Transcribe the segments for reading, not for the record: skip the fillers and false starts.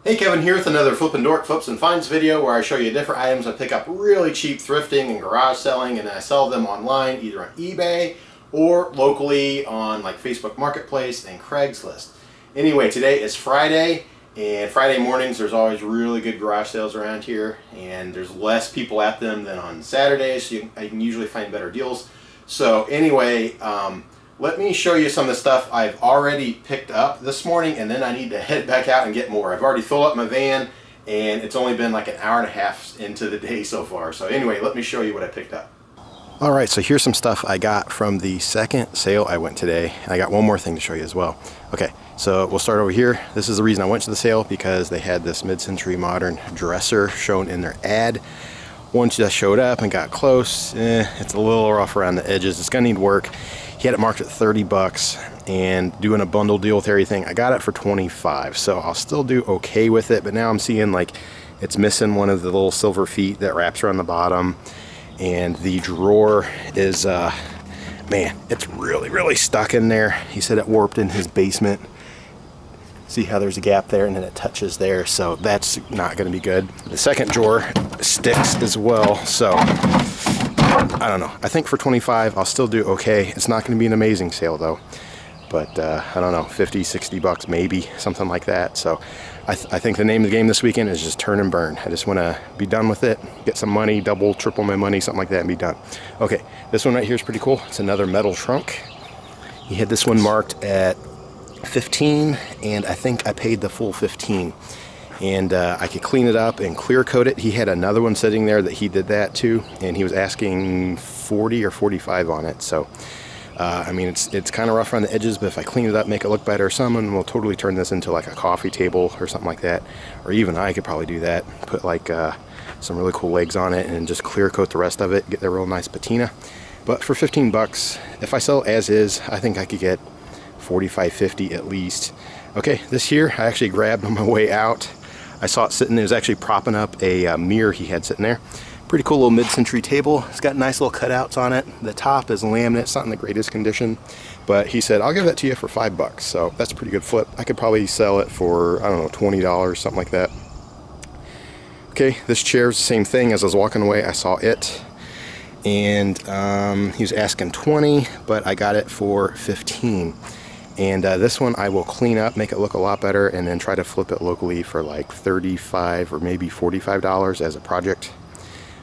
Hey, Kevin here with another Flippin' Dork Flips and Finds video where I show you different items I pick up really cheap thrifting and garage selling, and then I sell them online either on eBay or locally on like Facebook Marketplace and Craigslist. Anyway, today is Friday, and Friday mornings there's always really good garage sales around here, and there's less people at them than on Saturdays, so I can usually find better deals. So anyway, let me show you some of the stuff I've already picked up this morning, and then I need to head back out and get more. I've already filled up my van, and it's only been like an hour and a half into the day so far. So anyway, let me show you what I picked up. Alright, so here's some stuff I got from the second sale I went today. I got one more thing to show you as well. Okay, so we'll start over here. This is the reason I went to the sale, because they had this mid-century modern dresser shown in their ad. Once I showed up and got close, it's a little rough around the edges. It's gonna need work. He had it marked at 30 bucks, and doing a bundle deal with everything, I got it for 25, so I'll still do okay with it. But now I'm seeing like it's missing one of the little silver feet that wraps around the bottom, and the drawer is man, it's really stuck in there. He said it warped in his basement. See how there's a gap there, and then it touches there, so that's not going to be good. The second drawer sticks as well, so I don't know. I think for 25 I'll still do okay. It's not going to be an amazing sale though, but I don't know, 50, 60 bucks maybe, something like that. So I think the name of the game this weekend is just turn and burn. I just want to be done with it, get some money, double, triple my money, something like that, and be done. Okay, this one right here is pretty cool. It's another metal trunk. He had this one marked at 15, and I think I paid the full 15, and I could clean it up and clear coat it. He had another one sitting there that he did that too, and he was asking 40 or 45 on it. So I mean, it's kind of rough around the edges, but if I clean it up, make it look better, someone will totally turn this into like a coffee table or something like that. Or even I could probably do that, put like some really cool legs on it and just clear coat the rest of it, get the real nice patina. But for 15 bucks, if I sell it as is, I think I could get 45, 50 at least. Okay, this here I actually grabbed on my way out. I saw it sitting, it was actually propping up a mirror he had sitting there. Pretty cool little mid-century table. It's got nice little cutouts on it. The top is laminate, it's not in the greatest condition, but he said, I'll give that to you for 5 bucks. So that's a pretty good flip. I could probably sell it for, I don't know, $20, something like that. Okay, this chair is the same thing. As I was walking away, I saw it, and he was asking 20, but I got it for 15. And this one I will clean up, make it look a lot better, and then try to flip it locally for like $35 or maybe $45 as a project.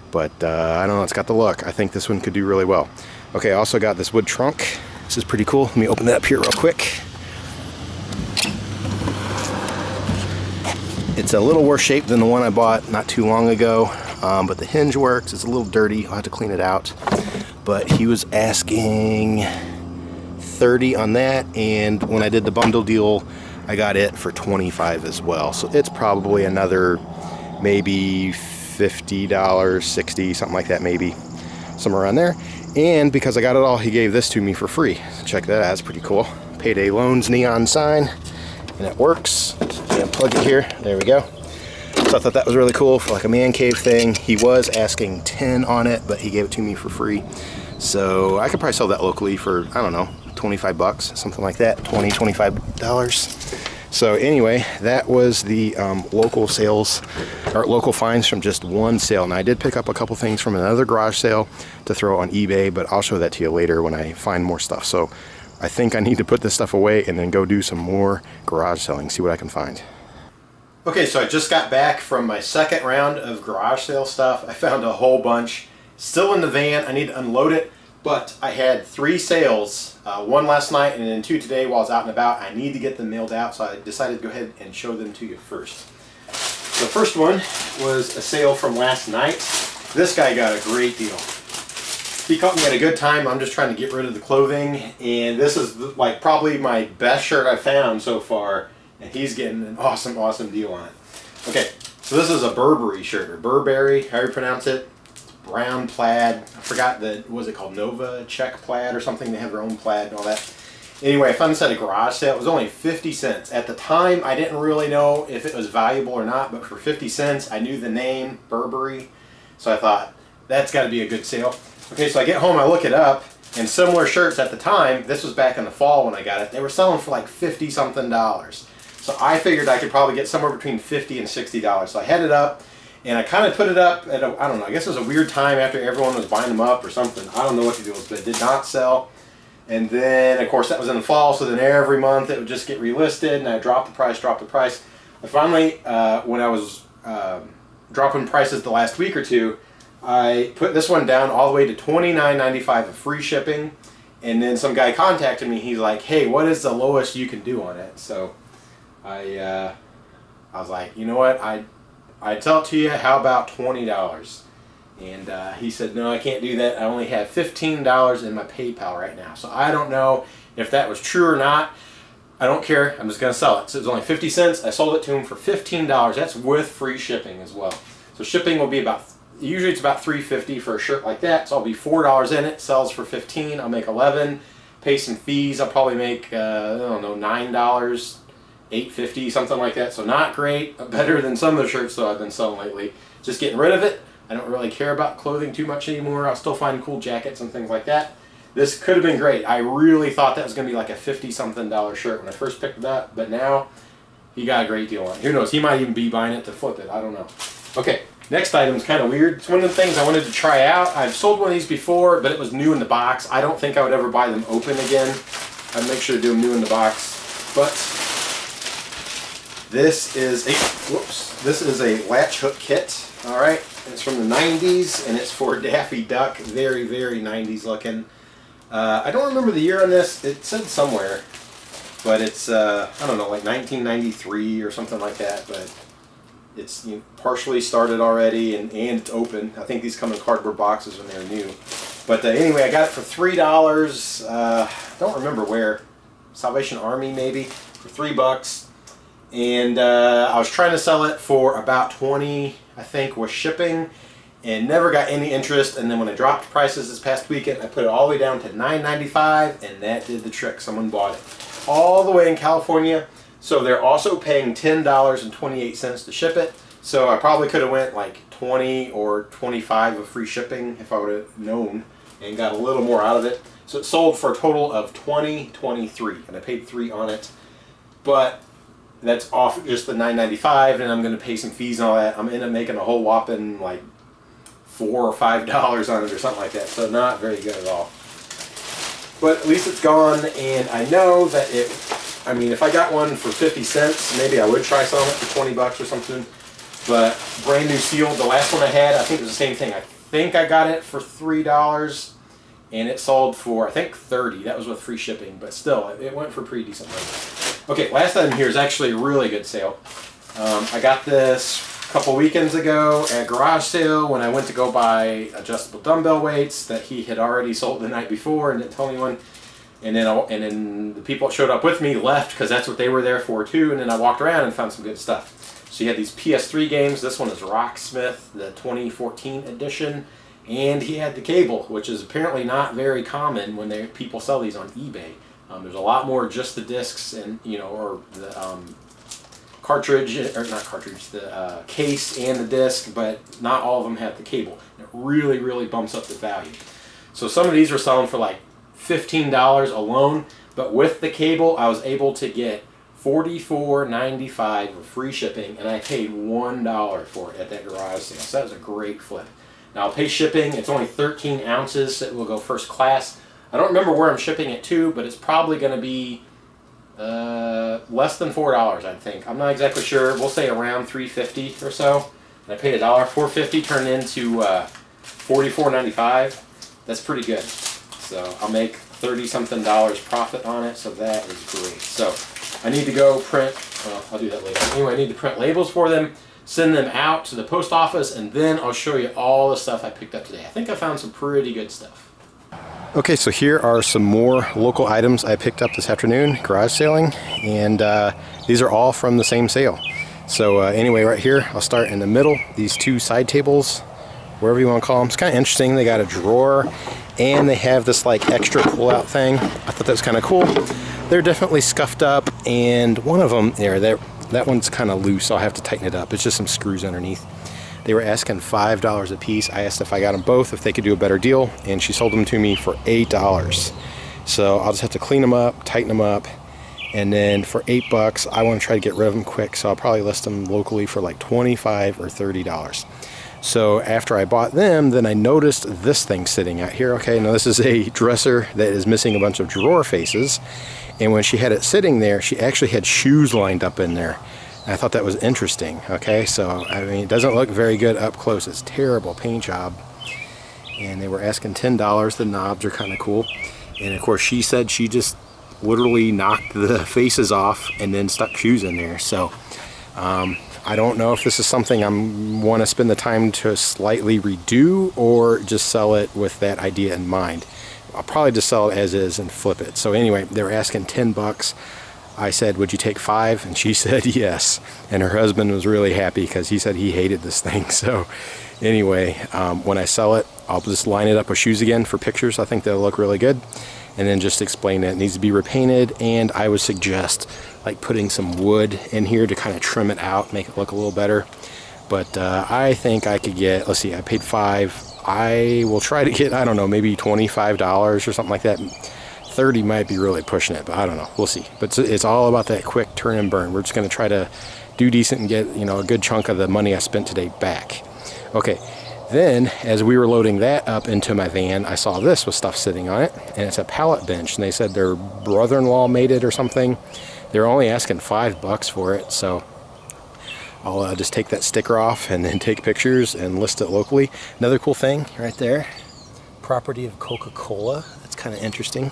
But I don't know, it's got the look. I think this one could do really well. Okay, I also got this wood trunk. This is pretty cool. Let me open that up here real quick. It's a little worse shape than the one I bought not too long ago, but the hinge works. It's a little dirty. I'll have to clean it out. But he was asking 30 on that, and when I did the bundle deal I got it for 25 as well, so it's probably another maybe $50, 60, something like that, maybe somewhere around there. And because I got it all, he gave this to me for free. So check that out, it's pretty cool. Payday Loans neon sign, and it works. And plug it here, there we go. So I thought that was really cool for like a man cave thing. He was asking 10 on it, but he gave it to me for free. So I could probably sell that locally for, I don't know, 25 bucks, something like that, $25. So anyway, that was the local sales, or local finds from just one sale. And I did pick up a couple things from another garage sale to throw on eBay, but I'll show that to you later when I find more stuff. So I think I need to put this stuff away and then go do some more garage selling, see what I can find. Okay, so I just got back from my second round of garage sale stuff. I found a whole bunch still in the van. I need to unload it. But I had 3 sales, one last night and then 2 today while I was out and about. I need to get them mailed out, so I decided to go ahead and show them to you first. The first one was a sale from last night. This guy got a great deal. He caught me at a good time. I'm just trying to get rid of the clothing, and this is like probably my best shirt I've found so far, and he's getting an awesome deal on it. Okay, so this is a Burberry shirt, or Burberry, however you pronounce it. Brown plaid. I forgot the, what was it called, Nova check plaid or something. They have their own plaid and all that. Anyway, I found this at a garage sale. It was only 50 cents. At the time, I didn't really know if it was valuable or not, but for 50 cents, I knew the name, Burberry. So I thought, that's got to be a good sale. Okay, so I get home, I look it up, and similar shirts at the time, this was back in the fall when I got it, they were selling for like $50-something. So I figured I could probably get somewhere between $50 and $60. So I headed up, and I kind of put it up at I don't know, I guess it was a weird time after everyone was buying them up or something. I don't know what to do with it, but it did not sell. And then, of course, that was in the fall, so then every month it would just get relisted, and I dropped the price. I finally, when I was dropping prices the last week or two, I put this one down all the way to $29.95 of free shipping. And then some guy contacted me. He's like, hey, what is the lowest you can do on it? So I was like, you know what, I'd tell it to you, how about $20? And he said, no, I can't do that. I only have $15 in my PayPal right now. So I don't know if that was true or not. I don't care. I'm just going to sell it. So it was only 50 cents. I sold it to him for $15. That's with free shipping as well. So shipping will be about, usually it's about $3.50 for a shirt like that. So I'll be $4 in it. Sells for $15. I'll make $11. Pay some fees. I'll probably make, I don't know, $9, $8.50, something like that. So not great. Better than some of the shirts that I've been selling lately. Just getting rid of it. I don't really care about clothing too much anymore. I'll still find cool jackets and things like that. This could have been great. I really thought that was going to be like a $50-something shirt when I first picked it up, but now he got a great deal on it. Who knows? He might even be buying it to flip it. I don't know. Okay, next item is kind of weird. It's one of the things I wanted to try out. I've sold one of these before, but it was new in the box. I don't think I would ever buy them open again. I'd make sure to do them new in the box. But this is a latch hook kit. All right. It's from the 90s, and it's for Daffy Duck. Very, very 90s looking. I don't remember the year on this. It said somewhere, but it's, I don't know, like 1993 or something like that. But it's partially started already, and it's open. I think these come in cardboard boxes when they're new. But anyway, I got it for $3. I don't remember where. Salvation Army, maybe, for $3. And I was trying to sell it for about $20, I think, with shipping, and never got any interest. And then when I dropped prices this past weekend, I put it all the way down to $9.95, and that did the trick. Someone bought it all the way in California. So they're also paying $10.28 to ship it. So I probably could have went like 20 or 25 of free shipping if I would have known and got a little more out of it. So it sold for a total of $20.23, and I paid $3 on it. But that's off just the $9.95, and I'm going to pay some fees and all that. I'm end up making a whole whopping like $4 or $5 on it or something like that. So not very good at all. But at least it's gone, and I know that I mean, if I got one for 50 cents, maybe I would try selling it for 20 bucks or something. But brand new sealed. The last one I had, I think it was the same thing. I think I got it for $3, and it sold for, I think, 30. That was with free shipping, but still, it went for pretty decent money. Okay, last item here is actually a really good sale. I got this a couple weekends ago at garage sale when I went to go buy adjustable dumbbell weights that he had already sold the night before and didn't tell anyone. And then the people that showed up with me left because that's what they were there for too. And then I walked around and found some good stuff. So you had these PS3 games. This one is Rocksmith, the 2014 edition. And he had the cable, which is apparently not very common when people sell these on eBay. There's a lot more just the discs and, or the cartridge, or not cartridge, the case and the disc, but not all of them have the cable. It really, really bumps up the value. So some of these were selling for like $15 alone, but with the cable, I was able to get $44.95 with free shipping, and I paid $1 for it at that garage sale. So that was a great flip. Now I'll pay shipping. It's only 13 ounces, so it will go first class. I don't remember where I'm shipping it to, but it's probably going to be less than $4, I think. I'm not exactly sure. We'll say around $3.50 or so. And I paid $1. $4.50 turned into $44.95. That's pretty good. So I'll make $30-something profit on it, so that is great. So I need to go print, well, I'll do that later. Anyway, I need to print labels for them, send them out to the post office, and then I'll show you all the stuff I picked up today. I think I found some pretty good stuff. Okay, so here are some more local items I picked up this afternoon, garage sailing, and these are all from the same sale. So anyway, right here, I'll start in the middle. These two side tables, wherever you want to call them. It's kind of interesting. They got a drawer, and they have this like extra pull-out thing. I thought that was kind of cool. They're definitely scuffed up, and one of them there, that one's kind of loose. So I'll have to tighten it up. It's just some screws underneath. They were asking $5 a piece. I asked if I got them both, if they could do a better deal, and she sold them to me for $8. So I'll just have to clean them up, tighten them up, And then for $8, I want to try to get rid of them quick, so I'll probably list them locally for like $25 or $30. So after I bought them, then I noticed this thing sitting out here. Okay, now this is a dresser that is missing a bunch of drawer faces. And when she had it sitting there, she actually had shoes lined up in there. And I thought that was interesting. Okay, so I mean, it doesn't look very good up close. It's terrible paint job. And they were asking $10. The knobs are kind of cool. And of course, she said she just literally knocked the faces off and then stuck shoes in there. So I don't know if this is something I want to spend the time to slightly redo or just sell it with that idea in mind. I'll probably just sell it as is and flip it. So anyway, they were asking $10. I said, would you take 5? And she said yes. And her husband was really happy because he said he hated this thing. So anyway, when I sell it, I'll just line it up with shoes again for pictures. I think they'll look really good. And then just explain that it needs to be repainted. And I would suggest like putting some wood in here to kind of trim it out, make it look a little better. But I think I could get, let's see, I paid 5. I will try to get, I don't know, maybe $25 or something like that. 30 might be really pushing it, but I don't know. We'll see. But it's all about that quick turn and burn. We're just going to try to do decent and get, you know, a good chunk of the money I spent today back. Okay. Then, as we were loading that up into my van, I saw this with stuff sitting on it, and it's a pallet bench, and they said their brother-in-law made it or something. They're only asking $5 for it, so I'll just take that sticker off and then take pictures and list it locally. Another cool thing right there, property of Coca-Cola. That's kind of interesting.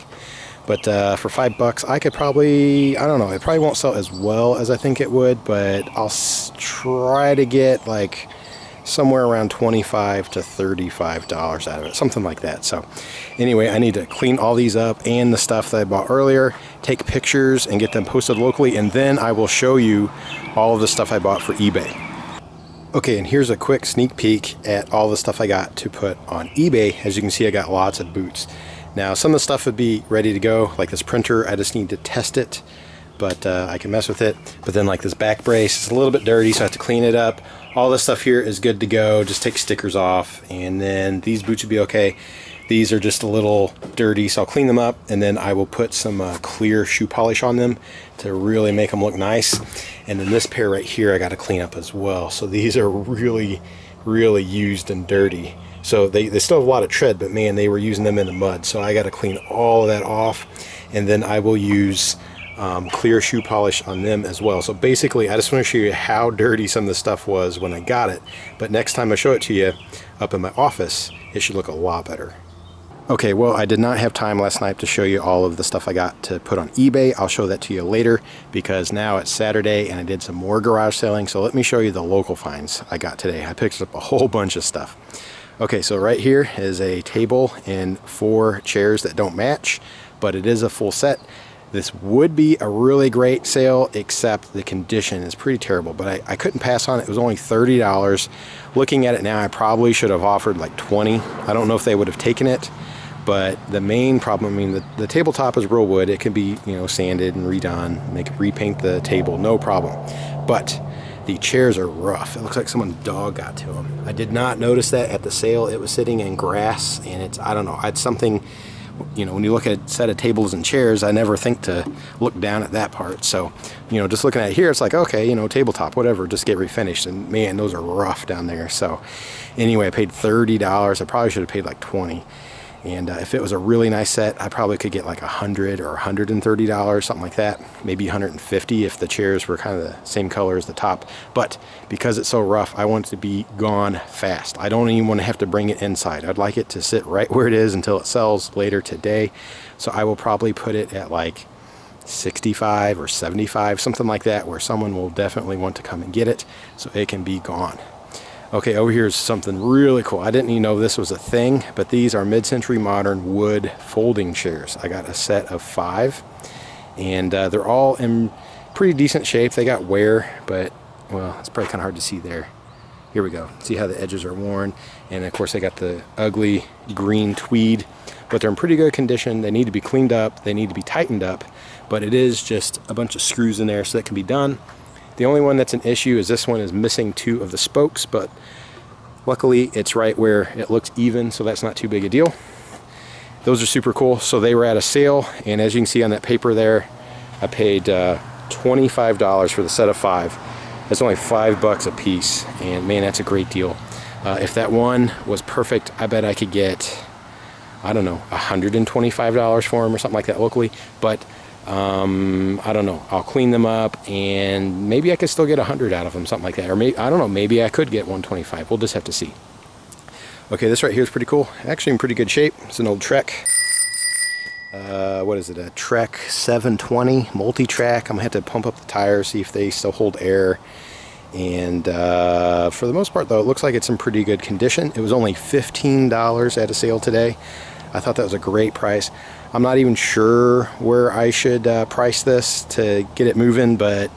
But for $5, I could probably, I don't know, it probably won't sell as well as I think it would, but I'll try to get like somewhere around $25 to $35 out of it, something like that. So anyway, I need to clean all these up and the stuff that I bought earlier, take pictures and get them posted locally, and then I will show you all of the stuff I bought for eBay. Okay, and here's a quick sneak peek at all the stuff I got to put on eBay. As you can see, I got lots of boots. Now, some of the stuff would be ready to go, like this printer. I just need to test it, but I can mess with it. But then like this back brace, it's a little bit dirty, so I have to clean it up. All this stuff here is good to go. Just take stickers off, and then these boots would be okay. These are just a little dirty, so I'll clean them up, and then I will put some clear shoe polish on them to really make them look nice. And then this pair right here I got to clean up as well. So these are really, really used and dirty. So they still have a lot of tread, but man, they were using them in the mud. So I got to clean all of that off, and then I will use clear shoe polish on them as well. So basically, I just want to show you how dirty some of the stuff was when I got it. But next time I show it to you up in my office, it should look a lot better. Okay, well, I did not have time last night to show you all of the stuff I got to put on eBay. I'll show that to you later because now it's Saturday and I did some more garage selling. So let me show you the local finds I got today. I picked up a whole bunch of stuff. Okay, so right here is a table and 4 chairs that don't match, but it is a full set. This would be a really great sale, except the condition is pretty terrible, but I couldn't pass on it. It was only $30. Looking at it now, I probably should have offered like $20. I don't know if they would have taken it, but the main problem, I mean, the tabletop is real wood. It can be, you know, sanded and redone, repaint the table, no problem. But the chairs are rough. It looks like someone's dog got to them. I did not notice that at the sale. It was sitting in grass, and it's, I don't know, it's something, you know, when you look at a set of tables and chairs, I never think to look down at that part. So, you know, just looking at it here, it's like, okay, you know, tabletop, whatever, just get refinished. And man, those are rough down there. So anyway, I paid $30. I probably should have paid like $20. And if it was a really nice set, I probably could get like $100 or $130, something like that. Maybe $150 if the chairs were kind of the same color as the top. But because it's so rough, I want it to be gone fast. I don't even want to have to bring it inside. I'd like it to sit right where it is until it sells later today. So I will probably put it at like 65 or 75, something like that, where someone will definitely want to come and get it so it can be gone. Okay, over here is something really cool. I didn't even know this was a thing, but these are mid-century modern wood folding chairs. I got a set of 5, and they're all in pretty decent shape. They got wear, but, well, it's probably kind of hard to see there. Here we go. See how the edges are worn, and of course they got the ugly green tweed, but they're in pretty good condition. They need to be cleaned up. They need to be tightened up, but it is just a bunch of screws in there, so that can be done. The only one that's an issue is this one is missing 2 of the spokes, but luckily it's right where it looks even, so that's not too big a deal. Those are super cool. So they were at a sale, and as you can see on that paper there, I paid $25 for the set of 5. That's only $5 a piece, and man, that's a great deal. If that one was perfect, I bet I could get, I don't know, $125 for them or something like that locally. But I don't know. I'll clean them up, and maybe I could still get 100 out of them, something like that. Or maybe, I don't know, maybe I could get 125. We'll just have to see. Okay, this right here is pretty cool. Actually in pretty good shape. It's an old Trek. What is it? A Trek 720 multi-track. I'm gonna have to pump up the tires, see if they still hold air. And for the most part though, it looks like it's in pretty good condition. It was only $15 at a sale today. I thought that was a great price. I'm not even sure where I should price this to get it moving, but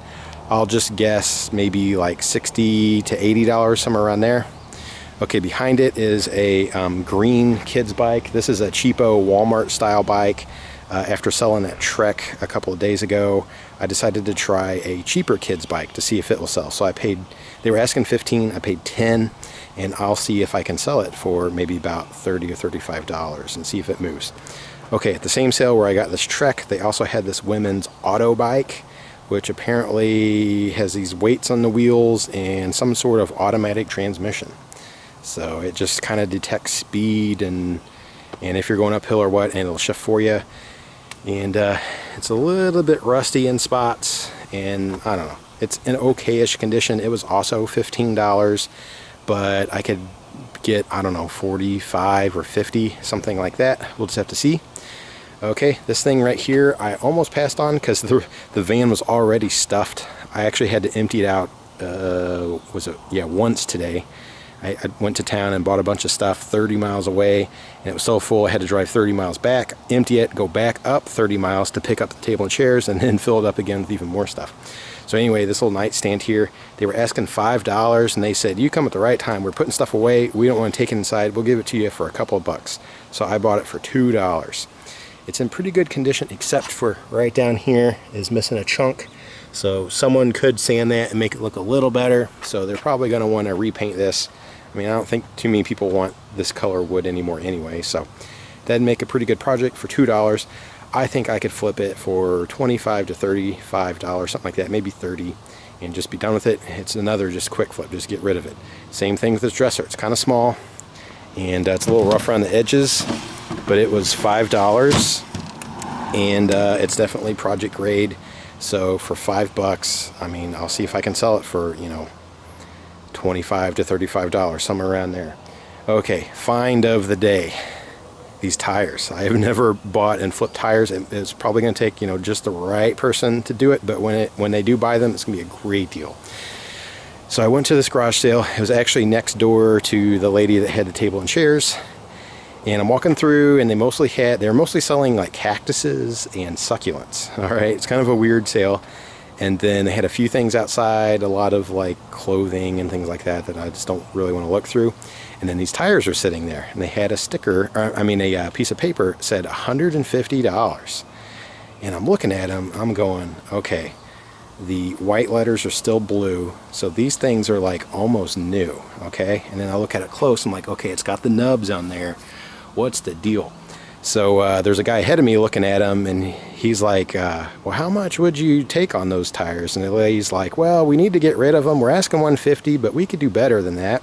I'll just guess maybe like $60 to $80, somewhere around there. Okay, behind it is a green kids bike. This is a cheapo Walmart style bike. After selling that Trek a couple of days ago, I decided to try a cheaper kids bike to see if it will sell. So I paid, they were asking 15, I paid 10, and I'll see if I can sell it for maybe about $30 or $35 and see if it moves. Okay, at the same sale where I got this Trek, they also had this women's auto bike, which apparently has these weights on the wheels and some sort of automatic transmission. So it just kind of detects speed and if you're going uphill or what, and it'll shift for you. And it's a little bit rusty in spots, and I don't know. It's in okay-ish condition. It was also $15, but I could get, I don't know, 45 or 50, something like that. We'll just have to see. Okay, this thing right here, I almost passed on because the van was already stuffed. I actually had to empty it out, once today. I went to town and bought a bunch of stuff 30 miles away, and it was so full I had to drive 30 miles back, empty it, go back up 30 miles to pick up the table and chairs, and then fill it up again with even more stuff. So anyway, this little nightstand here, they were asking $5, and they said, you come at the right time. We're putting stuff away. We don't want to take it inside. We'll give it to you for a couple of bucks. So I bought it for $2. It's in pretty good condition, except for right down here is missing a chunk. So someone could sand that and make it look a little better. So they're probably going to want to repaint this. I mean, I don't think too many people want this color wood anymore anyway, so that'd make a pretty good project for $2. I think I could flip it for $25 to $35, something like that, maybe 30, and just be done with it. It's another just quick flip, just get rid of it. Same thing with this dresser. It's kind of small, and it's a little rough around the edges, but it was $5, and it's definitely project grade. So for $5, I mean, I'll see if I can sell it for, you know, $25 to $35, somewhere around there. Okay, find of the day. These tires. I have never bought and flipped tires. It's probably going to take, you know, just the right person to do it, but when they do buy them, it's going to be a great deal. So I went to this garage sale. It was actually next door to the lady that had the table and chairs. And I'm walking through, and they're mostly selling like cactuses and succulents. All right, it's kind of a weird sale. And then they had a few things outside, a lot of like clothing and things like that I just don't really want to look through. And then these tires were sitting there, and they had a sticker, a piece of paper said $150. And I'm looking at them, I'm going, okay, the white letters are still blue, so these things are like almost new, okay? And then I look at it close, I'm like, okay, it's got the nubs on there. What's the deal? So there's a guy ahead of me looking at them, and he's like, well, how much would you take on those tires? And the lady's like, well, we need to get rid of them. We're asking $150, but we could do better than that.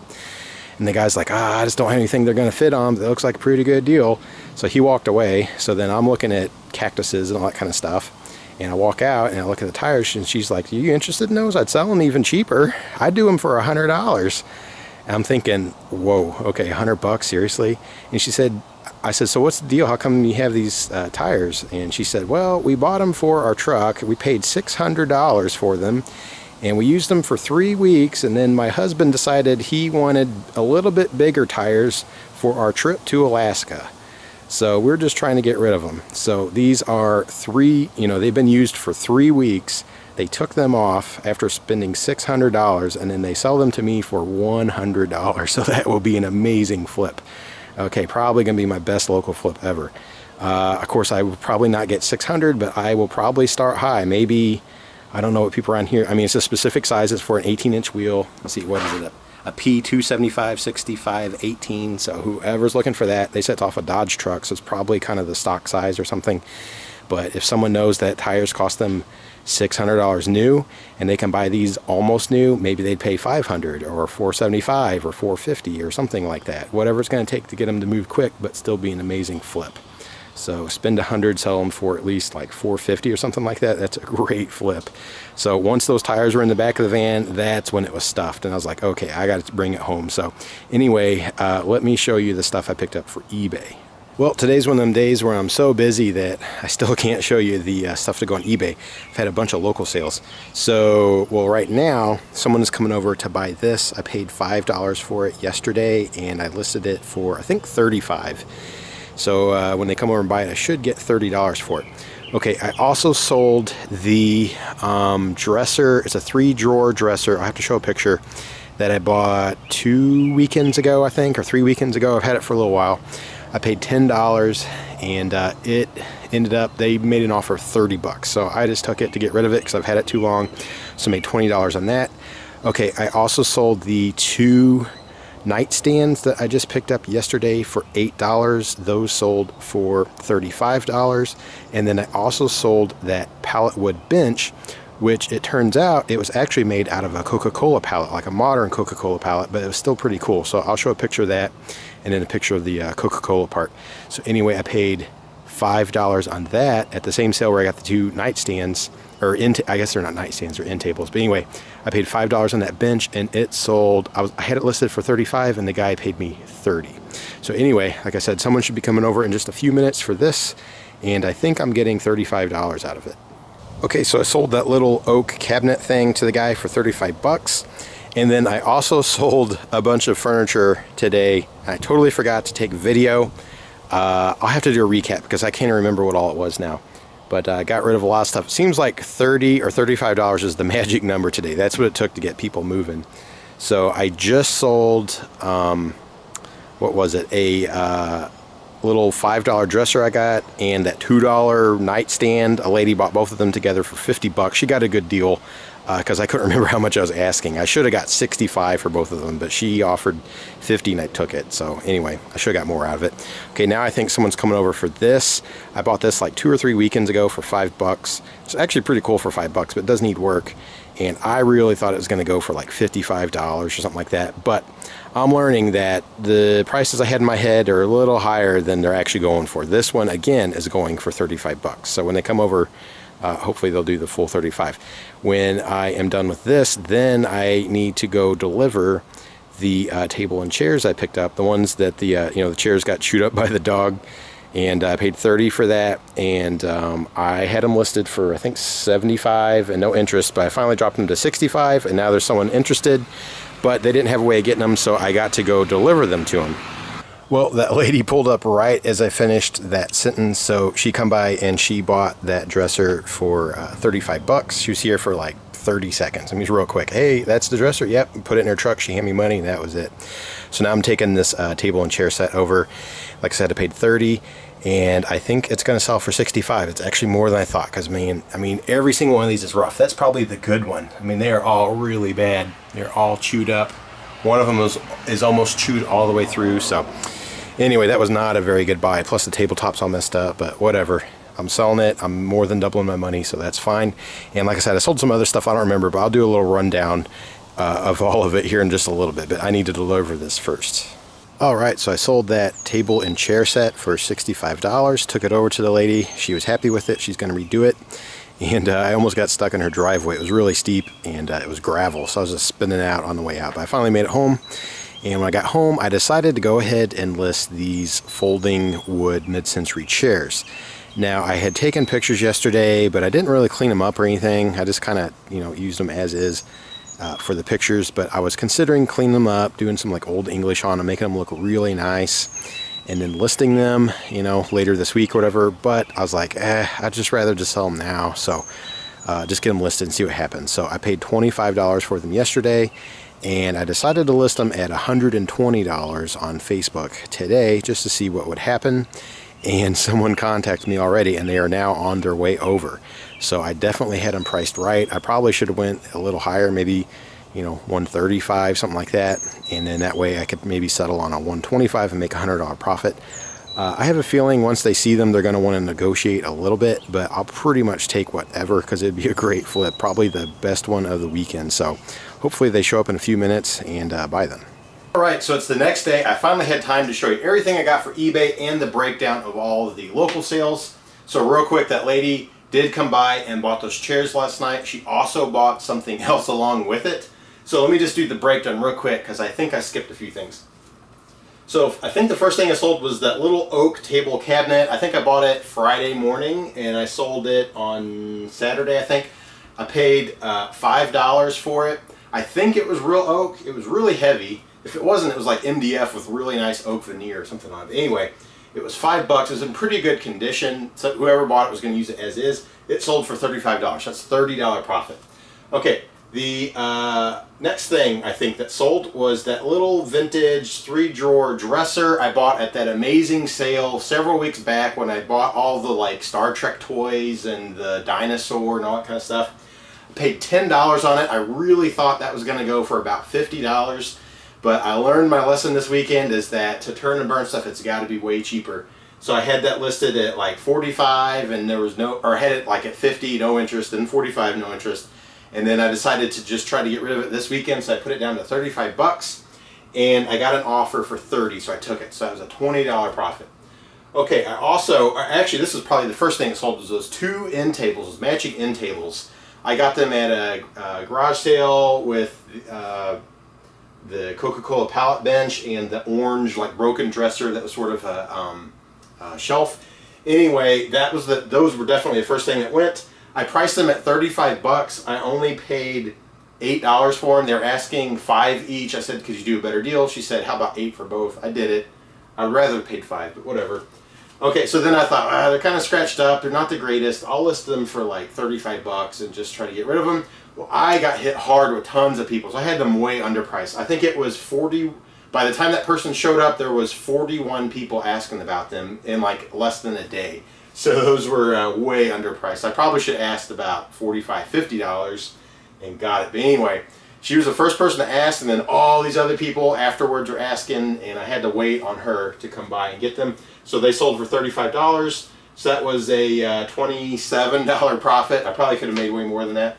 And the guy's like, I just don't have anything they're going to fit on, but it looks like a pretty good deal. So he walked away. So then I'm looking at cactuses and all that kind of stuff. And I walk out and I look at the tires, and she's like, are you interested in those? I'd sell them even cheaper. I'd do them for $100. And I'm thinking, whoa, okay, $100, seriously? And she said, I said, so what's the deal? How come you have these tires? And she said, well, we bought them for our truck. We paid $600 for them, and we used them for 3 weeks. And then my husband decided he wanted a little bit bigger tires for our trip to Alaska. So we're just trying to get rid of them. So these are they've been used for 3 weeks. They took them off after spending $600, and then they sell them to me for $100. So that will be an amazing flip. Okay, probably going to be my best local flip ever. Of course, I will probably not get 600, but I will probably start high. Maybe, I don't know what people around here, I mean, it's a specific size. It's for an 18-inch wheel. Let's see, what is it? A P275 65 18. So whoever's looking for that, they set off a Dodge truck, so it's probably kind of the stock size or something. But if someone knows that tires cost them $600 new and they can buy these almost new, maybe they'd pay $500 or $475 or $450 or something like that. Whatever it's going to take to get them to move quick but still be an amazing flip. So spend $100, sell them for at least like $450 or something like that. That's a great flip. So once those tires were in the back of the van, that's when it was stuffed, and I was like, okay, I got to bring it home. So anyway, let me show you the stuff I picked up for eBay. Well, today's one of them days where I'm so busy that I still can't show you the stuff to go on eBay. I've had a bunch of local sales. So, well, right now, someone is coming over to buy this. I paid $5 for it yesterday, and I listed it for, I think, $35. So when they come over and buy it, I should get $30 for it. Okay, I also sold the dresser. It's a 3-drawer dresser. I'll have to show a picture that I bought 2 weekends ago, I think, or 3 weekends ago. I've had it for a little while. I paid $10, and it ended up, they made an offer of $30. So I just took it to get rid of it because I've had it too long. So I made $20 on that. Okay, I also sold the 2 nightstands that I just picked up yesterday for $8. Those sold for $35. And then I also sold that pallet wood bench, which it turns out it was actually made out of a Coca-Cola pallet, like a modern Coca-Cola pallet, but it was still pretty cool. So I'll show a picture of that and then a picture of the Coca-Cola part. So anyway, I paid $5 on that at the same sale where I got the 2 nightstands, or I guess they're not nightstands, they're end tables. But anyway, I paid $5 on that bench, and it sold, I had it listed for $35, and the guy paid me $30. So anyway, like I said, someone should be coming over in just a few minutes for this, and I think I'm getting $35 out of it. Okay, so I sold that little oak cabinet thing to the guy for $35. And then I also sold a bunch of furniture today. I totally forgot to take video. I'll have to do a recap because I can't remember what all it was now. But I got rid of a lot of stuff. It seems like $30 or $35 is the magic number today. That's what it took to get people moving. So I just sold, what was it, a little $5 dresser I got, and that $2 nightstand. A lady bought both of them together for $50. She got a good deal because I couldn't remember how much I was asking. I should have got $65 for both of them, but she offered $50 and I took it. So anyway, I should have got more out of it. Okay, now I think someone's coming over for this. I bought this like 2 or 3 weekends ago for $5. It's actually pretty cool for $5, but it does need work. And I really thought it was going to go for like $55 or something like that. But I'm learning that the prices I had in my head are a little higher than they're actually going for. This one, again, is going for $35. So when they come over, hopefully they'll do the full $35. When I am done with this, then I need to go deliver the table and chairs I picked up. The ones that the chairs got chewed up by the dog. And I paid $30 for that, and I had them listed for, I think, $75 and no interest, but I finally dropped them to $65, and now there's someone interested, but they didn't have a way of getting them, so I got to go deliver them to them. Well, that lady pulled up right as I finished that sentence, so she come by and she bought that dresser for $35. She was here for like 30 seconds. I mean, it's real quick. Hey, that's the dresser? Yep. Put it in her truck. She handed me money, and that was it. So now I'm taking this table and chair set over. Like I said, I paid $30, and I think it's going to sell for $65. It's actually more than I thought, because, I mean, every single one of these is rough. That's probably the good one. I mean, they are all really bad. They're all chewed up. One of them is almost chewed all the way through. So anyway, that was not a very good buy. Plus the tabletop's all messed up, but whatever. I'm selling it. I'm more than doubling my money, so that's fine. And like I said, I sold some other stuff I don't remember, but I'll do a little rundown of all of it here in just a little bit. But I need to deliver this first. All right, so I sold that table and chair set for $65. Took it over to the lady. She was happy with it. She's going to redo it. And I almost got stuck in her driveway. It was really steep, and it was gravel, so I was just spinning out on the way out. But I finally made it home. And when I got home, I decided to go ahead and list these folding wood mid-century chairs. Now, I had taken pictures yesterday, but I didn't really clean them up or anything. I just kind of, used them as is for the pictures. But I was considering cleaning them up, doing some like old English on them, making them look really nice, and then listing them, later this week or whatever. But I was like, I'd just rather just sell them now. So just get them listed and see what happens. So I paid $25 for them yesterday, and I decided to list them at $120 on Facebook today just to see what would happen. And someone contacted me already, and they are now on their way over. So I definitely had them priced right. I probably should have went a little higher, maybe, $135, something like that. And then that way I could maybe settle on a $125 and make a $100 profit. I have a feeling once they see them, they're going to want to negotiate a little bit, but I'll pretty much take whatever because it'd be a great flip, probably the best one of the weekend. So hopefully they show up in a few minutes and buy them. Alright, so it's the next day. I finally had time to show you everything I got for eBay and the breakdown of all of the local sales. So real quick, that lady did come by and bought those chairs last night. She also bought something else along with it. So let me just do the breakdown real quick because I think I skipped a few things. So I think the first thing I sold was that little oak table cabinet. I think I bought it Friday morning and I sold it on Saturday, I think. I paid $5 for it. I think it was real oak. It was really heavy. If it wasn't, it was like MDF with really nice oak veneer or something on it. Anyway, it was $5. It was in pretty good condition. So whoever bought it was going to use it as is. It sold for $35. That's $30 profit. Okay, the next thing I think that sold was that little vintage 3-drawer dresser I bought at that amazing sale several weeks back when I bought all the like Star Trek toys and the dinosaur and all that kind of stuff. I paid $10 on it. I really thought that was going to go for about $50. But I learned my lesson this weekend is that to turn and burn stuff, it's got to be way cheaper. So I had that listed at like 45 and there was no, or I had it like at 50, no interest, and 45, no interest. And then I decided to just try to get rid of it this weekend, so I put it down to 35 bucks. And I got an offer for 30, so I took it. So that was a $20 profit. Okay, I also, actually this is probably the first thing that sold was those 2 end tables, those matching end tables. I got them at a garage sale with the Coca-Cola pallet bench and the orange like broken dresser that was sort of a shelf. Anyway, that was those were definitely the first thing that went. I priced them at 35 bucks. I only paid $8 for them. They're asking $5 each. I said, could you do a better deal? She said, how about 8 for both? I did it. I'd rather have paid 5, but whatever. Okay, so then I thought, they're kind of scratched up. They're not the greatest. I'll list them for like 35 bucks and just try to get rid of them. Well, I got hit hard with tons of people, so I had them way underpriced. I think it was 40, by the time that person showed up, there was 41 people asking about them in like less than a day. So those were way underpriced. I probably should have asked about $45, $50 and got it. But anyway, she was the first person to ask, and then all these other people afterwards were asking, and I had to wait on her to come by and get them. So they sold for $35. So that was a $27 profit. I probably could have made way more than that.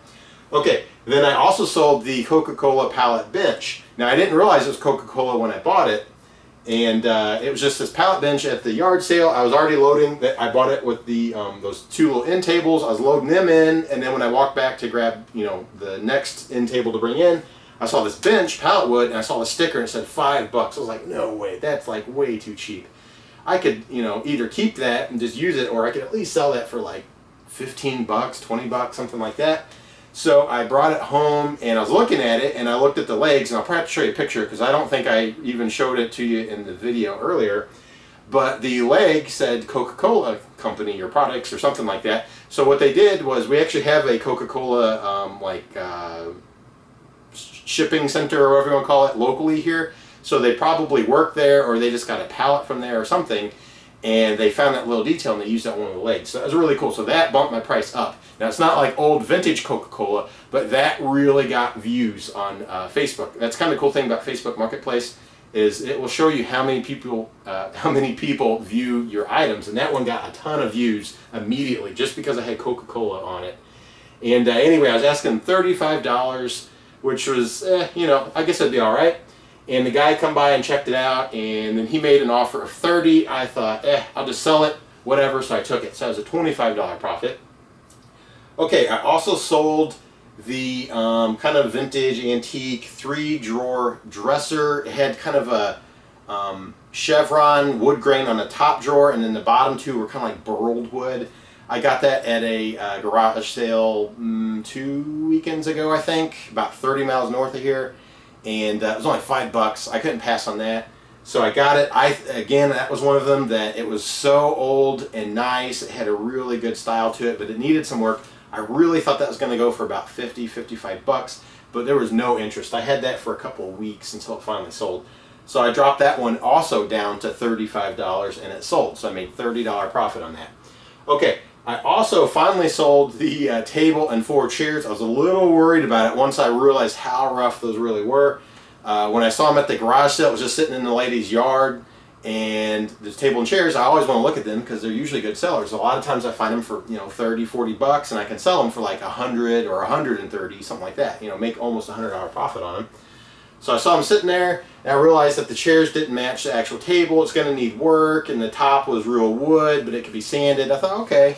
Okay, then I also sold the Coca-Cola pallet bench. Now I didn't realize it was Coca-Cola when I bought it, and it was just this pallet bench at the yard sale. I was already loading. I bought it with the those 2 little end tables. I was loading them in, and then when I walked back to grab the next end table to bring in, I saw this bench, pallet wood, and I saw the sticker and it said $5. I was like, no way, that's like way too cheap. I could either keep that and just use it, or I could at least sell that for like 15 bucks, 20 bucks, something like that. So I brought it home and I was looking at it and I looked at the legs, and I'll probably have to show you a picture because I don't think I even showed it to you in the video earlier. But the leg said Coca-Cola company or products or something like that. So what they did was, we actually have a Coca-Cola shipping center or whatever you want to call it locally here. So they probably work there, or they just got a pallet from there or something. And they found that little detail and they used that one of the legs. So that was really cool. So that bumped my price up. Now it's not like old vintage Coca-Cola, but that really got views on Facebook. That's kind of the cool thing about Facebook Marketplace, is it will show you how many people view your items. And that one got a ton of views immediately just because I had Coca-Cola on it. And anyway, I was asking $35, which was, I guess it'd be all right. And the guy come by and checked it out, and then he made an offer of $30. I thought, I'll just sell it, whatever, so I took it. So that was a $25 profit. Okay, I also sold the kind of vintage antique 3-drawer dresser. It had kind of a chevron wood grain on the top drawer, and then the bottom 2 were kind of like burled wood. I got that at a garage sale 2 weekends ago, I think, about 30 miles north of here. And it was only $5. I couldn't pass on that, so I got it. Again, that was one of them that it was so old and nice. It had a really good style to it, but it needed some work. I really thought that was going to go for about 50, 55 bucks, but there was no interest. I had that for a couple of weeks until it finally sold. So I dropped that one also down to $35, and it sold. So I made $30 profit on that. Okay. I also finally sold the table and 4 chairs. I was a little worried about it once I realized how rough those really were. When I saw them at the garage sale, it was just sitting in the lady's yard, And the table and chairs, I always want to look at them because they're usually good sellers. A lot of times I find them for, 30, 40 bucks, and I can sell them for like 100 or 130, something like that. Make almost $100 profit on them. So I saw them sitting there, and I realized that the chairs didn't match the actual table. It's going to need work, and the top was real wood, but it could be sanded. I thought, okay,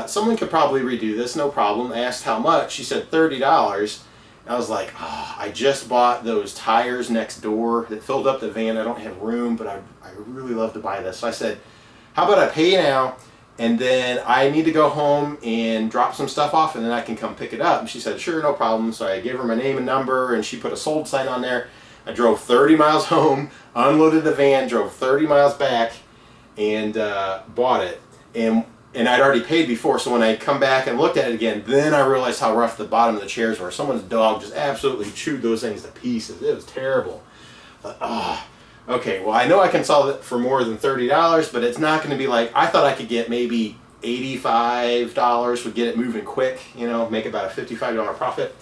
someone could probably redo this, no problem. I asked how much. She said $30. I was like, oh, I just bought those tires next door that filled up the van. I don't have room, but I really love to buy this. So I said, how about I pay you now, and then I need to go home and drop some stuff off, and then I can come pick it up. And she said, sure, no problem. So I gave her my name and number, and she put a sold sign on there. I drove 30 miles home, unloaded the van, drove 30 miles back, and bought it. And I'd already paid before, so when I come back and looked at it again, then I realized how rough the bottom of the chairs were. Someone's dog just absolutely chewed those things to pieces. It was terrible. Okay, well, I know I can sell it for more than $30, but it's not going to be like, I thought I could get maybe $85 would get it moving quick, make about a $55 profit.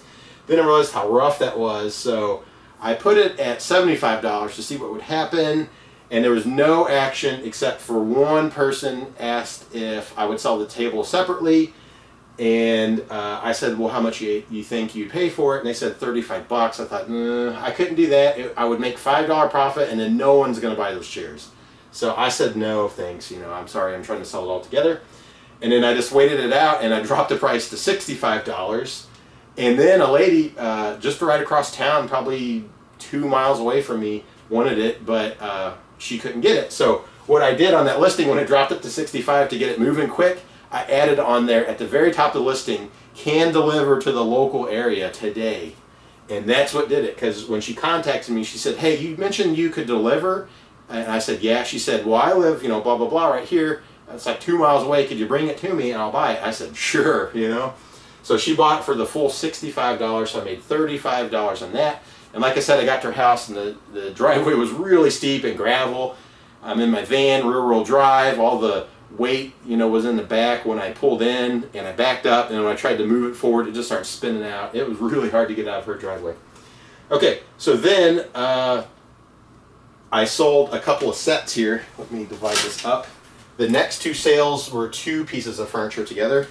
Then I realized how rough that was, so I put it at $75 to see what would happen. And there was no action except for one person asked if I would sell the table separately. And I said, well, how much you think you'd pay for it? And they said 35 bucks. I thought, I couldn't do that. I would make $5 profit, and then no one's going to buy those chairs. So I said, no, thanks. I'm sorry, I'm trying to sell it all together. And then I just waited it out, and I dropped the price to $65. And then a lady just right across town, probably 2 miles away from me, wanted it, but she couldn't get it. So what I did on that listing when it dropped up to 65 to get it moving quick, I added on there at the very top of the listing, can deliver to the local area today. And that's what did it, because when she contacted me, she said, hey, you mentioned you could deliver? And I said, yeah. She said, well, I live, blah, blah, blah, right here. It's like 2 miles away. Could you bring it to me and I'll buy it? I said, sure, So she bought it for the full $65, so I made $35 on that. And like I said, I got to her house, and the driveway was really steep and gravel. I'm in my van, rear-wheel drive. All the weight, was in the back when I pulled in, and I backed up, and when I tried to move it forward, it just started spinning out. It was really hard to get out of her driveway. Okay, so then I sold a couple of sets here. Let me divide this up. The next two sales were 2 pieces of furniture together.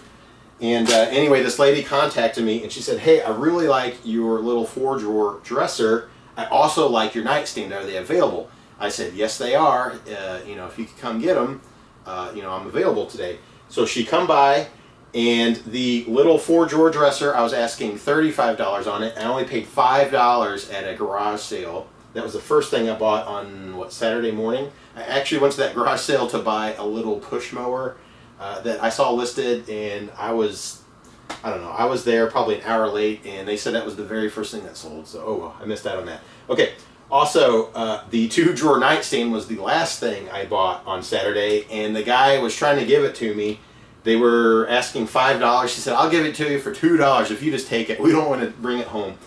And anyway, this lady contacted me, and she said, hey, I really like your little 4-drawer dresser. I also like your nightstand. Are they available? I said, yes, they are. If you could come get them, I'm available today. So she come by, and the little 4-drawer dresser, I was asking $35 on it. I only paid $5 at a garage sale. That was the first thing I bought on, Saturday morning. I actually went to that garage sale to buy a little push mower that I saw listed, and I was there probably an hour late, and they said that was the very first thing that sold, so oh well, I missed out on that. Okay, also the 2-drawer nightstand was the last thing I bought on Saturday, and the guy was trying to give it to me. They were asking $5. He said, I'll give it to you for $2 if you just take it. We don't want to bring it home.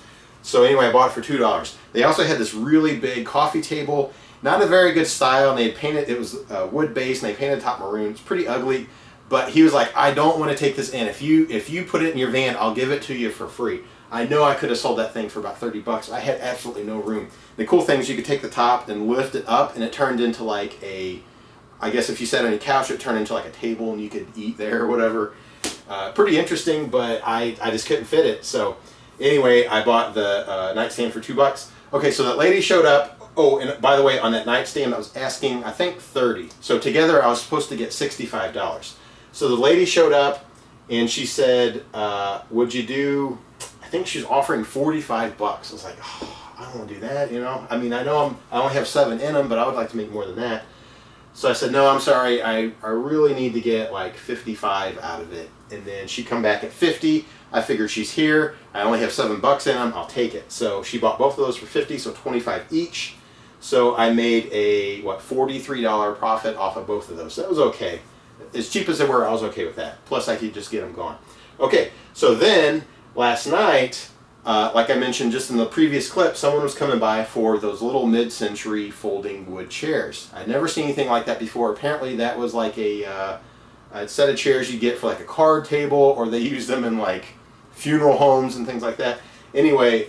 So anyway, I bought it for $2. They also had this really big coffee table, not a very good style, and they had painted, it was wood based, and they painted the top maroon. It's pretty ugly. But he was like, I don't want to take this in. If you put it in your van, I'll give it to you for free. I know I could have sold that thing for about 30 bucks. I had absolutely no room. The cool thing is you could take the top and lift it up, and it turned into like I guess if you sat on a couch, it turned into like a table, and you could eat there or whatever. Pretty interesting, but I just couldn't fit it. So anyway, I bought the nightstand for $2. Okay, so that lady showed up. Oh, and by the way, on that nightstand, I was asking, I think, $30. So together, I was supposed to get $65. So the lady showed up, and she said, would you do, I think she's offering 45 bucks. I was like, oh, I don't want to do that, I mean, I know I only have 7 in them, but I would like to make more than that. So I said, no, I'm sorry, I really need to get like 55 out of it. And then she come back at 50. I figured she's here. I only have 7 bucks in them. I'll take it. So she bought both of those for 50, so 25 each. So I made a, $43 profit off of both of those. So that was okay. As cheap as they were, I was okay with that. Plus, I could just get them gone. Okay, so then, last night, like I mentioned just in the previous clip, someone was coming by for those little mid-century folding wood chairs. I'd never seen anything like that before. Apparently, that was like a set of chairs you get for like a card table, or they use them in like funeral homes and things like that. Anyway,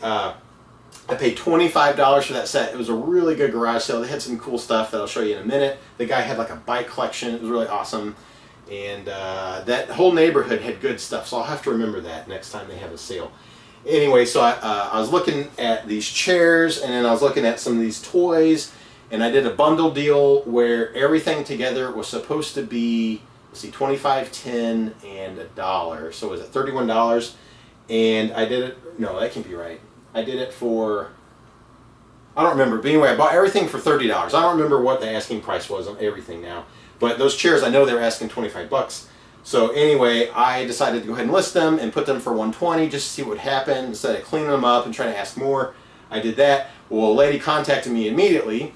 I paid $25 for that set. It was a really good garage sale. They had some cool stuff that I'll show you in a minute. The guy had like a bike collection. It was really awesome. And that whole neighborhood had good stuff, so I'll have to remember that next time they have a sale. Anyway, so I was looking at these chairs, and then I was looking at some of these toys, and I did a bundle deal where everything together was supposed to be, let's see, $25, $10, and $1. So was it $31? And I did it, no, that can't be right. I did it for, I don't remember, but anyway, I bought everything for $30. I don't remember what the asking price was on everything now. But those chairs, I know they were asking 25 bucks. So anyway, I decided to go ahead and list them and put them for 120 just to see what would happen instead of cleaning them up and trying to ask more. I did that. Well, a lady contacted me immediately,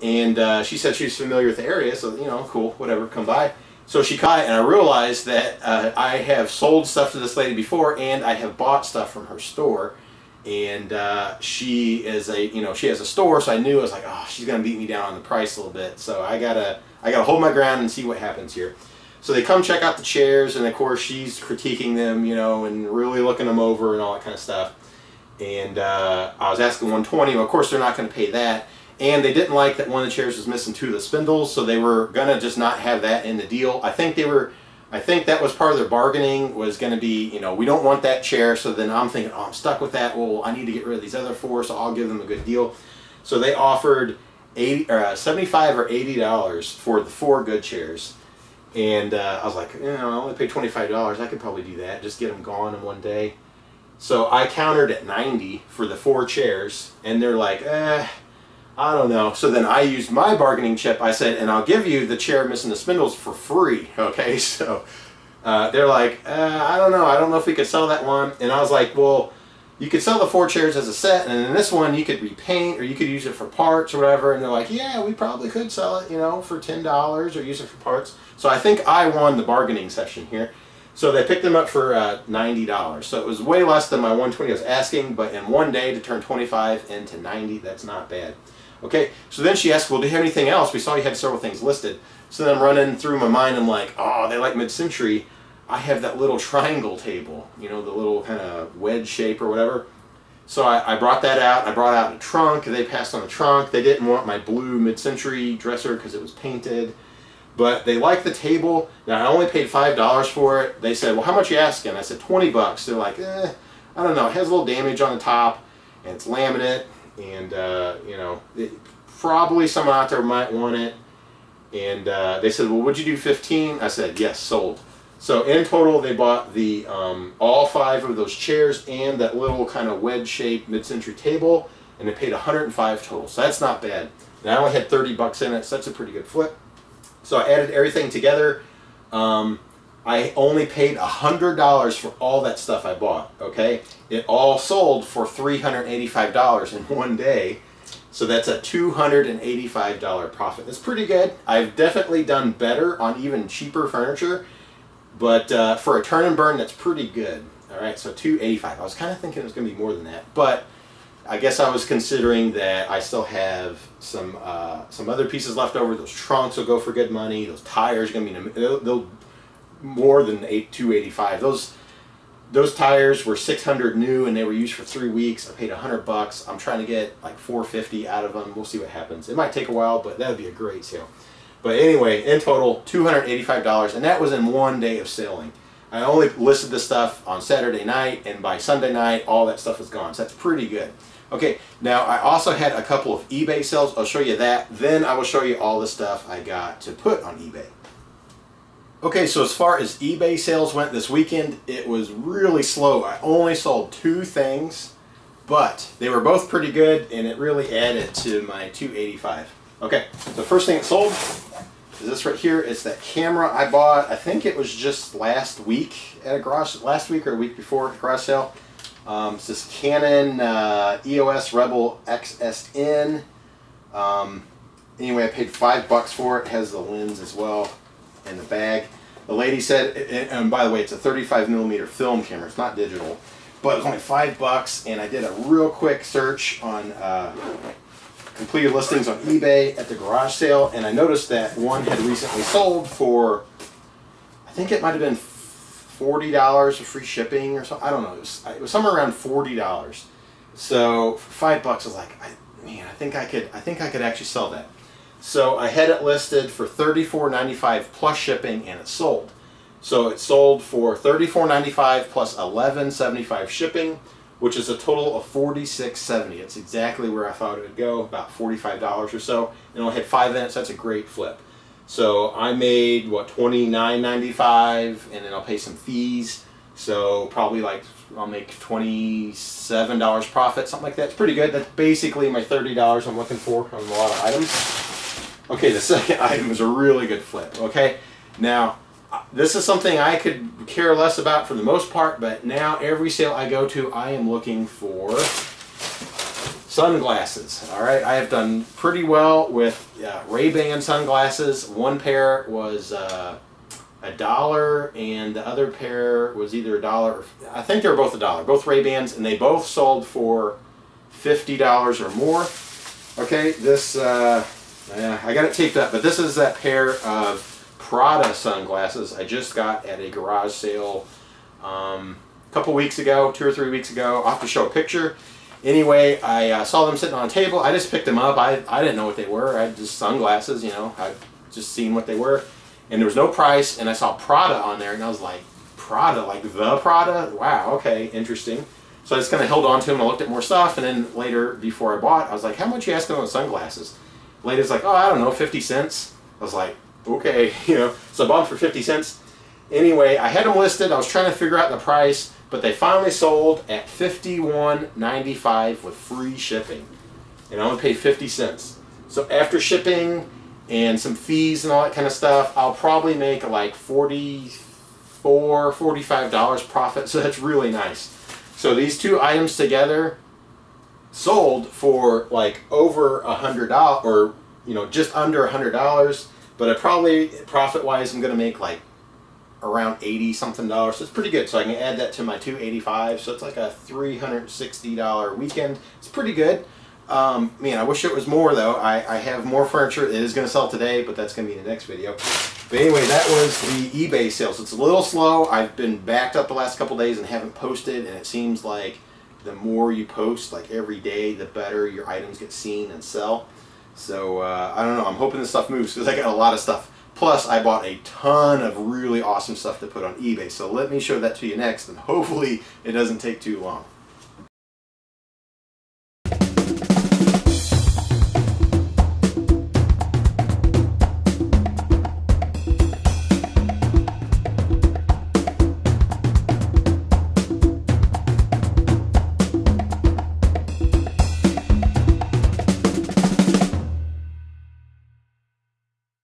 and she said she was familiar with the area, so, you know, cool, whatever, come by. So she called, and I realized that I have sold stuff to this lady before, and I have bought stuff from her store. And she is a, you know, she has a store, so I knew, I was like, oh, she's gonna beat me down on the price a little bit. So I gotta hold my ground and see what happens here. So they come check out the chairs, and of course she's critiquing them, you know, and really looking them over and all that kind of stuff. And I was asking 120. Well, of course they're not going to pay that, and they didn't like that one of the chairs was missing 2 of the spindles, so they were gonna just not have that in the deal. I think that was part of their bargaining, was going to be, you know, we don't want that chair. So then I'm thinking, oh, I'm stuck with that. Well, I need to get rid of these other 4, so I'll give them a good deal. So they offered $75 or $80 for the 4 good chairs. And I was like, you know, I only paid $25. I could probably do that, just get them gone in one day. So I countered at $90 for the 4 chairs, and they're like, I don't know. So then I used my bargaining chip. I said, and I'll give you the chair missing the spindles for free. Okay, so they're like, I don't know. I don't know if we could sell that one. And I was like, well, you could sell the 4 chairs as a set, and then this one you could repaint, or you could use it for parts or whatever. And they're like, yeah, we probably could sell it, you know, for $10 or use it for parts. So I think I won the bargaining session here. So they picked them up for $90. So it was way less than my 120 I was asking, but in one day to turn 25 into 90, that's not bad. Okay, so then she asked, well, do you have anything else? We saw you had several things listed. So then I'm running through my mind, I'm like, oh, they like mid-century. I have that little triangle table, you know, the little kind of wedge shape or whatever. So I brought that out. I brought out a trunk. They passed on the trunk. They didn't want my blue mid-century dresser because it was painted. But they liked the table. Now, I only paid $5 for it. They said, well, how much are you asking? I said, 20 bucks. They're like, I don't know. It has a little damage on the top, and it's laminate. And, you know, probably someone out there might want it. And they said, well, would you do 15? I said, yes, sold. So in total, they bought the all 5 of those chairs and that little kind of wedge-shaped mid-century table, and they paid $105 total. So that's not bad. And I only had 30 bucks in it, so that's a pretty good flip. So I added everything together. I only paid $100 for all that stuff I bought, okay? It all sold for $385 in one day. So that's a $285 profit. That's pretty good. I've definitely done better on even cheaper furniture, but for a turn and burn, that's pretty good. All right, so $285. I was kind of thinking it was going to be more than that, but I guess I was considering that I still have some other pieces left over. Those trunks will go for good money. Those tires are going to be, they'll more than $285. Those tires were 600 new, and they were used for 3 weeks. I paid $100. I'm trying to get like $450 out of them. We'll see what happens. It might take a while, but that would be a great sale. But anyway, in total, $285, and that was in one day of selling. I only listed this stuff on Saturday night, and by Sunday night, all that stuff was gone. So that's pretty good. Okay, now I also had a couple of eBay sales. I'll show you that. Then I will show you all the stuff I got to put on eBay. Okay, so as far as eBay sales went this weekend, it was really slow. I only sold 2 things, but they were both pretty good, and it really added to my $285. Okay, the first thing it sold is this right here. It's that camera I bought. I think it was just last week at a garage, last week or a week before at a garage sale. It's this Canon EOS Rebel XSN. Anyway, I paid $5 for it. It has the lens as well in the bag. The lady said, and by the way, it's a 35mm film camera. It's not digital, but it was only $5. And I did a real quick search on completed listings on eBay at the garage sale, and I noticed that one had recently sold for, I think it might have been $40 of free shipping or something. I don't know. It was somewhere around $40. So for $5, I was like, man, I think I could actually sell that. So I had it listed for $34.95 plus shipping, and it sold. So it sold for $34.95 plus $11.75 shipping, which is a total of $46.70. It's exactly where I thought it would go, about $45 or so. And it had 5 in it, so that's a great flip. So I made, what, $29.95, and then I'll pay some fees. So probably like, I'll make $27 profit, something like that. It's pretty good. That's basically my $30 I'm looking for on a lot of items. Okay, the second item is a really good flip, okay? Now, this is something I could care less about for the most part, but now every sale I go to, I am looking for sunglasses. All right, I have done pretty well with Ray-Ban sunglasses. One pair was $1, and the other pair was either $1 or I think they were both $1. Both Ray-Bans, and they both sold for $50 or more. Okay, this I got it taped up, but this is that pair of Prada sunglasses I just got at a garage sale a couple weeks ago, 2 or 3 weeks ago. I'll have to show a picture. Anyway, I saw them sitting on a table. I just picked them up. I didn't know what they were. I just sunglasses, you know. I just seen what they were. And there was no price, and I saw Prada on there, and I was like, Prada? Like the Prada? Wow, okay, interesting. So I just kind of held on to them. I looked at more stuff, and then later, before I bought, I was like, how much are you asking on the sunglasses? The lady's like, oh, I don't know, 50 cents. I was like, okay, you know. So I bought them for 50 cents. Anyway, I had them listed. I was trying to figure out the price, but they finally sold at $51.95 with free shipping. And I only paid 50 cents. So after shipping and some fees and all that kind of stuff, I'll probably make like $44, $45 profit. So that's really nice. So these two items together sold for like over $100, or you know, just under $100. But I probably, profit-wise, I'm going to make like around $80 something. So it's pretty good. So I can add that to my $285. So it's like a $360 weekend. It's pretty good. Man, I wish it was more though. I have more furniture. It is going to sell today, but that's going to be in the next video. But anyway, that was the eBay sale. So it's a little slow. I've been backed up the last couple days and haven't posted, and it seems like the more you post, like every day, the better your items get seen and sell. So I don't know. I'm hoping this stuff moves because I got a lot of stuff. Plus, I bought a ton of really awesome stuff to put on eBay. So let me show that to you next, and hopefully it doesn't take too long.